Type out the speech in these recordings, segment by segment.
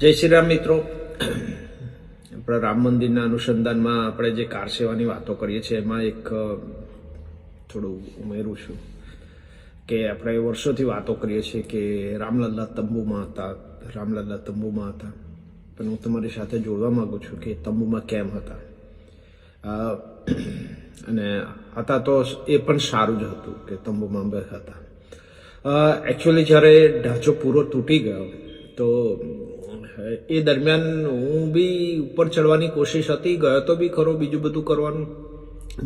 જય શ્રી રામ મિત્રો. આપણા રામ મંદિરના અનુસંધાનમાં આપણે જે કાર સેવાની વાતો કરીએ છીએ એમાં એક થોડું ઉમેરું છું કે આપણે વર્ષોથી વાતો કરીએ છીએ કે રામલલ્લા તંબુમાં હતા, પણ હું તમારી સાથે જોડવા માંગુ છું કે તંબુમાં કેમ હતા. અને હતા તો એ પણ સારું જ હતું કે તંબુમાં બે હતા. એકચ્યુઅલી જ્યારે ઢાંચો પૂરો તૂટી ગયો તો એ દરમિયાન હું બી ઉપર ચડવાની કોશિશ હતી, ગયો તો બી ખરો, બીજું બધું કરવાનું.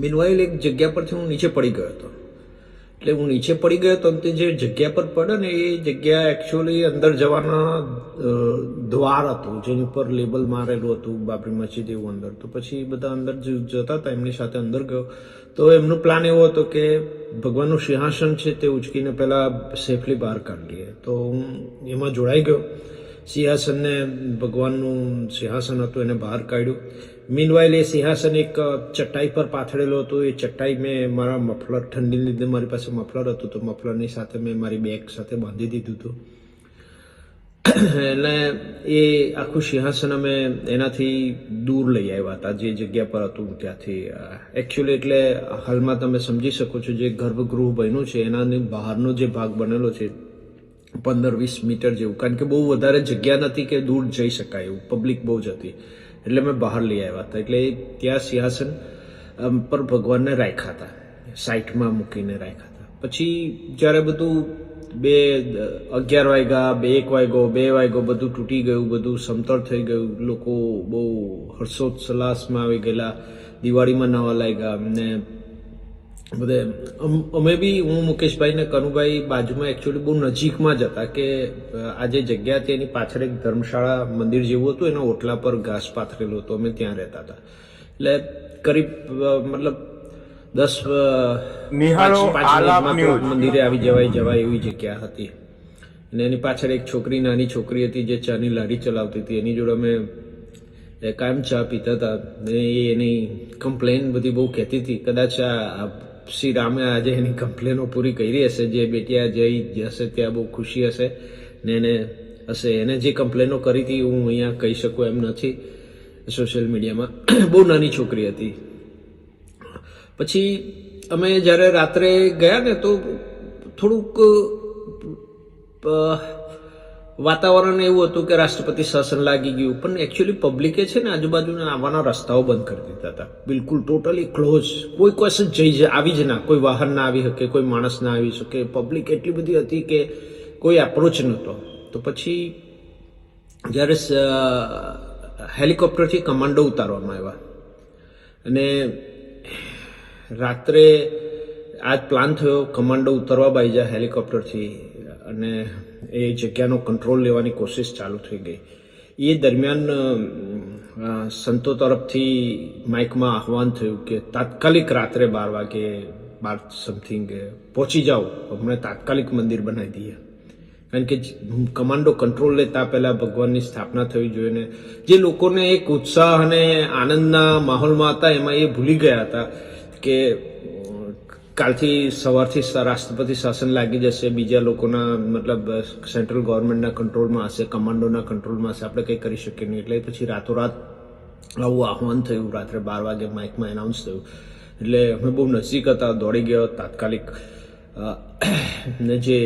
મીનવાઇલ એક જગ્યા પરથી હું નીચે પડી ગયો હતો. એટલે હું નીચે પડી ગયો તો તે જે જગ્યા પર પડે ને એ જગ્યા એકચ્યુઅલી અંદર જવાના દ્વાર હતું જેની ઉપર લેબલ મારેલું હતું બાબરી મસ્જિદ એવું અંદર. તો પછી બધા અંદર જતા હતા, એમની સાથે અંદર ગયો તો એમનો પ્લાન એવો હતો કે ભગવાનનું સિંહાસન છે તે ઉચકીને પહેલા સેફલી બહાર કાઢી લઈએ. તો હું એમાં જોડાઈ ગયો. સિંહાસનને ભગવાનનું સિંહાસન હતું એને બહાર કાઢ્યું. મીનવાઇલ એ સિંહાસન એક ચટાઈ પર પાથરેલું હતું. એ ચટાઈ મેં મારા મફલર, ઠંડીને લીધે મારી પાસે મફલર હતું તો મફલરની સાથે મેં મારી બેગ સાથે બાંધી દીધું હતું. એટલે એ આખું સિંહાસન અમે એનાથી દૂર લઈ આવ્યા હતા જે જગ્યા પર હતું ત્યાંથી. એકચ્યુઅલી એટલે હાલમાં તમે સમજી શકો છો જે ગર્ભગૃહ બન્યું છે એના બહારનો જે ભાગ બનેલો છે 15-20 મીટર જેવું, કારણ કે બહુ વધારે જગ્યા નથી કે દૂર જઈ શકાય એવું, પબ્લિક બહુ જ હતી એટલે મેં બહાર લઈ આવ્યા હતા. એટલે ત્યાં સિંહાસન પર ભગવાનને રાખ્યા હતા, સાઈડમાં મૂકીને રાખ્યા હતા. પછી જ્યારે બધું 11 વાગ્યા, 1 વાગ્યો, 2 વાગ્યો, બધું તૂટી ગયું, બધું સમતળ થઈ ગયું, લોકો બહુ હર્ષોલ્લાસમાં આવી ગયેલા, દિવાળીમાં નવા લાગ્યા. ને બધે અમે બી, હું મુકેશભાઈ ને કનુભાઈ બાજુમાં એકચ્યુઅલી બહુ નજીકમાં જ હતા કે આ જે જગ્યા હતી એની પાછળ એક ધર્મશાળા મંદિર જેવું હતું, એના ઓટલા પર ઘાસ પાથરેલું હતું, અમે ત્યાં રહેતા હતા. એટલે કરીબ મતલબ 5 મંદિરે આવી જવાય એવી જગ્યા હતી. અને એની પાછળ એક નાની છોકરી હતી જે ચાની લારી ચલાવતી હતી, એની જોડે અમે કાયમ ચા પીતા હતા. એની કમ્પ્લેન બધી બહુ કહેતી હતી. કદાચ શ્રી રામે આજે એની કમ્પ્લેનો પૂરી કરી હશે. જે બેટિયા જઈ જશે ત્યાં બહુ ખુશી હશે ને એને જે કમ્પ્લેનો કરી હતી હું અહીંયા કહી શકું એમ નથી સોશિયલ મીડિયામાં. બહુ નાની છોકરી હતી. પછી અમે જ્યારે રાત્રે ગયા ને તો થોડુંક વાતાવરણ એવું હતું કે રાષ્ટ્રપતિ શાસન લાગી ગયું, પણ એકચ્યુઅલી પબ્લિકે છે ને આજુબાજુના આવવાના રસ્તાઓ બંધ કરી દીધા હતા, બિલકુલ ટોટલી ક્લોઝ. કોઈ આવી જ ના, કોઈ વાહન ના આવી શકે, કોઈ માણસ ના આવી શકે. પબ્લિક એટલી બધી હતી કે કોઈ એપ્રોચ નહોતો. તો પછી જ્યારે હેલિકોપ્ટરથી કમાન્ડો ઉતારવામાં આવ્યા અને રાત્રે આજ પ્લાન થયો કમાન્ડો ઉતરવા બાઈ જાય હેલિકોપ્ટરથી અને એ જગ્યાનો કંટ્રોલ લેવાની કોશિશ ચાલુ થઈ ગઈ. એ દરમિયાન સંતો તરફથી માઇકમાં આહવાન થયું કે તાત્કાલિક રાત્રે 12 વાગે 12 સમથિંગ પહોંચી જાઓ, હમણાં તાત્કાલિક મંદિર બનાવી દઈએ. કારણ કે કમાન્ડો કંટ્રોલ લેતા પહેલાં ભગવાનની સ્થાપના થવી જોઈએ ને જે લોકોને એક ઉત્સાહ અને આનંદના માહોલમાં હતા એમાં એ ભૂલી ગયા હતા કે કાલથી સવારથી રાષ્ટ્રપતિ શાસન લાગી જશે, બીજા લોકોના મતલબ સેન્ટ્રલ ગવર્મેન્ટના કંટ્રોલમાં હશે, કમાન્ડોના કંટ્રોલમાં હશે, આપણે કંઈ કરી શકીએ નહીં. એટલે પછી રાતોરાત આવું આહવાન થયું, રાત્રે 12 વાગે માઇકમાં એનાઉન્સ થયું. એટલે અમે બહુ નજીક હતા, દોડી ગયો તાત્કાલિક. ને જે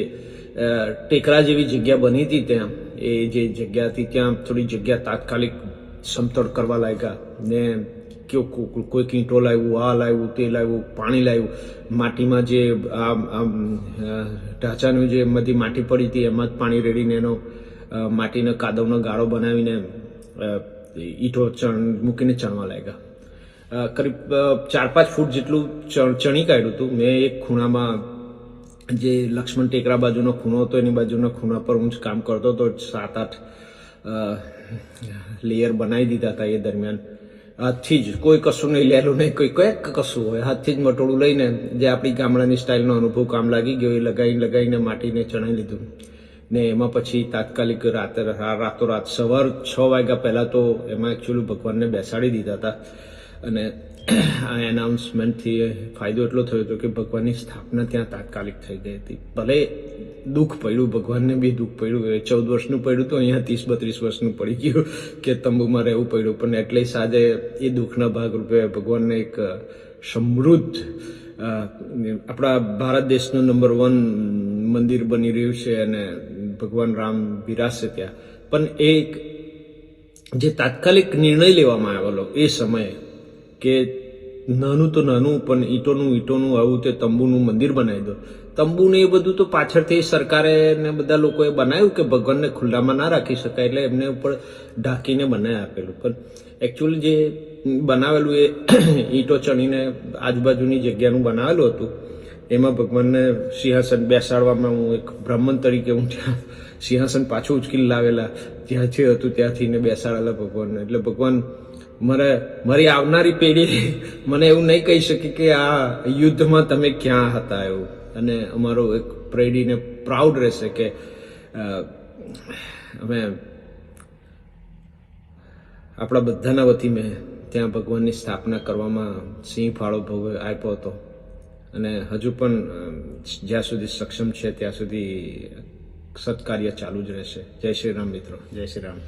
ટેકરા જેવી જગ્યા બની હતી ત્યાં, એ જે જગ્યા હતી ત્યાં થોડી જગ્યા તાત્કાલિક સમતળ કરવા લાગ્યા. ને કોઈ કીંટો લાવ્યું, આ લાવ્યું, તે લાવ્યું, પાણી લાવ્યું. માટીમાં જે ઢાંચાનું જે બધી માટી પડી હતી એમાં જ પાણી રેડીને એનો માટીનો કાદવનો ગાળો બનાવીને ઈંટો મૂકીને ચણવા લાગ્યા. કરીબ 4-5 ફૂટ જેટલું ચણી કાઢ્યું હતું. મેં એક ખૂણામાં જે લક્ષ્મણ ટેકરા બાજુનો ખૂણો હતો એની બાજુના ખૂણા પર હું જ કામ કરતો હતો. 7-8 લેયર બનાવી દીધા હતા. એ દરમિયાન હાથથી જ, કોઈ કશું નહીં લેલું નહીં, કોઈ કશું હોય, હાથથી જ મટોળું લઈને જે આપણી ગામડાની સ્ટાઇલનો અનુભવ કામ લાગી ગયો એ લગાવીને માટીને ચણાવી લીધું. ને એમાં પછી તાત્કાલિક રાતોરાત સવાર 6 વાગ્યા પહેલાં તો એમાં એકચ્યુઅલી ભગવાનને બેસાડી દીધા હતા. અને આ એનાઉન્સમેન્ટથી ફાયદો એટલો થયો હતો કે ભગવાનની સ્થાપના ત્યાં તાત્કાલિક થઈ ગઈ હતી. ભલે દુઃખ પડ્યું, ભગવાનને બી દુઃખ પડ્યું. 14 વર્ષનું પડ્યું તો અહીંયા 30-32 વર્ષનું પડી ગયું કે તંબુમાં રહેવું પડ્યું. પણ એટલીસ્ટ આજે એ દુઃખના ભાગરૂપે ભગવાનને એક સમૃદ્ધ આપણા ભારત દેશનું નંબર 1 મંદિર બની રહ્યું છે અને ભગવાન રામ બિરાજશે ત્યાં. પણ એક જે તાત્કાલિક નિર્ણય લેવામાં આવેલો એ સમયે કે નાનું તો નાનું પણ ઈંટોનું આવું તે તંબુનું મંદિર બનાવી દો. તંબુને એ બધું તો પાછળથી સરકારે ને બધા લોકોએ બનાવ્યું કે ભગવાનને ખુલ્લામાં ના રાખી શકાય એટલે એમને ઉપર ઢાંકીને બનાવી આપેલું. પણ એકચ્યુઅલી જે બનાવેલું એ ઈંટો ચણીને આજુબાજુની જગ્યાનું બનાવેલું હતું. એમાં ભગવાનને સિંહાસન બેસાડવામાં હું એક બ્રાહ્મણ તરીકે હું ત્યાં સિંહાસન પાછું ઉચકી લાવેલા જ્યાંથી હતું ત્યાંથી ને બેસાડેલા ભગવાનને. એટલે ભગવાન મારી આવનારી પેઢી મને એવું નહીં કહી શકે કે આ યુદ્ધમાં તમે ક્યાં હતા એવું. અને અમારો એક પેઢીને પ્રાઉડ રહેશે કે અમે આપણા બધાના વતી મેં ત્યાં ભગવાનની સ્થાપના કરવામાં સિંહ ફાળો આપ્યો હતો અને હજુ પણ જ્યાં સુધી સક્ષમ છે ત્યાં સુધી સત્કાર્ય ચાલુ જ રહેશે. જય શ્રી રામ મિત્રો, જય શ્રી રામ.